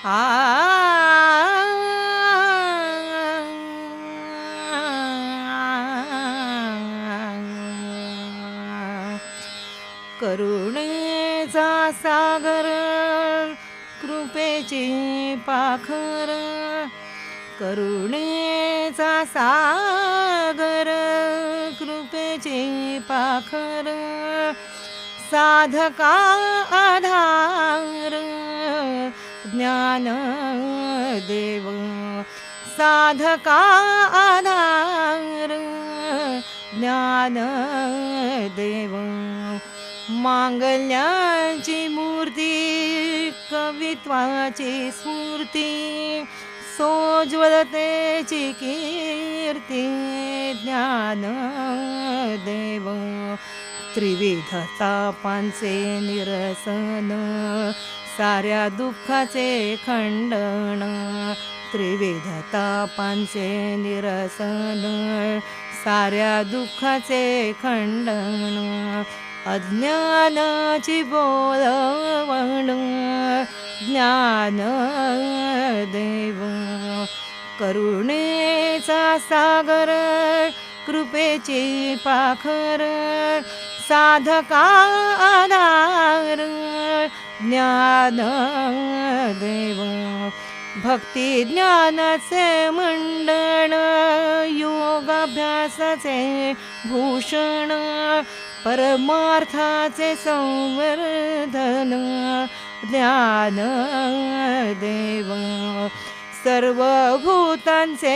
आ करुणेचा सागर कृपेची पाखर करुणेचा सागर कृपेची पाखर साधका आधार ज्ञान देव साधका आधार ज्ञान देव मांगल्याची मूर्ती कवित्वाची स्फूर्ती सोज्वलतेची कीर्ती ज्ञान देव त्रिविध तापांचे निरसन साऱ्या दुःखाचे खंडन त्रिविध तापांचे निरसन साऱ्या दुःखाचे खंडन अज्ञानाची बोलवण ज्ञान देव करुणेचा सागर कृपेची पाखर साधका आधार ज्ञान देव भक्ती ज्ञानाचे मंडळ योगाभ्यासाचे भूषण परमार्थाचे संवर्धन ज्ञान देव सर्वभूतांचे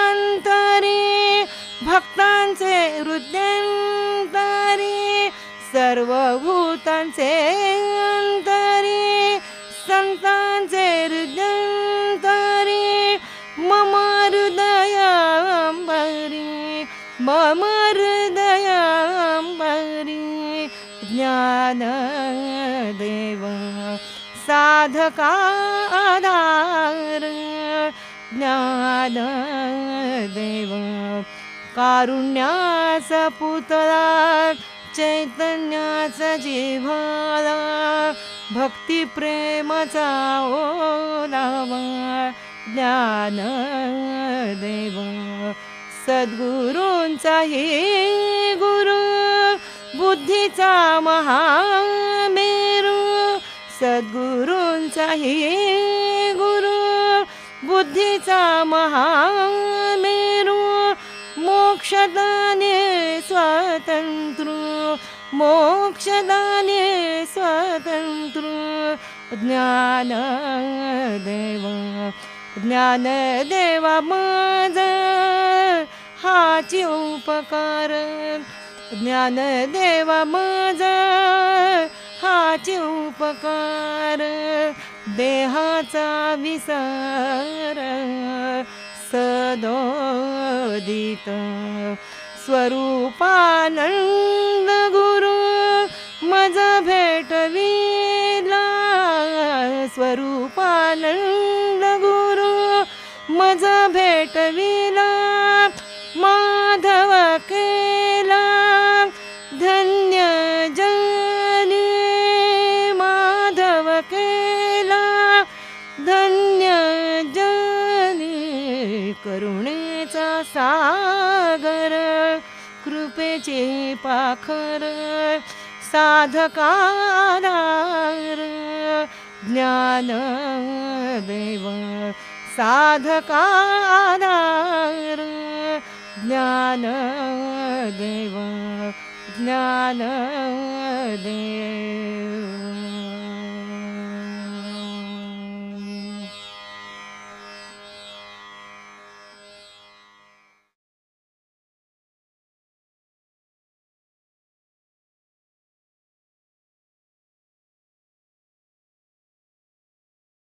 अंतरी भक्तांचे हृदयंतरी सर्वभूतांचे अंतरी संतांचे हृदयंतरी मम हृदयांबरी मम हृदयांबरी ज्ञान देव साधका आधार ज्ञान देव कारुण्याचा पुतळा चैतन्याचा जिव्हाळा भक्ती प्रेमाचा ओलावा ज्ञान देव सद्गुरूंचाही गुरु बुद्धीचा महामेरू सद्गुरूंचाही गुरु बुद्धीचा महामेरू मोक्षदाने स्वतंत्र मोक्षदाने स्वतंत्र ज्ञान देव ज्ञान देवा माझ हाची उपकार ज्ञान देवा माझ हाची उपकार देहाचा विसार सदोदित स्वरूपानंद गुरु मज भेटविला स्वरूपानंद गुरु मज भेटविला माधव केला धन्य जनी माधव केला धन्य जनी करुणेचा सागर कृपेची पाखर साधका आधार ज्ञान देव साधका आधार ज्ञान देव ज्ञान देव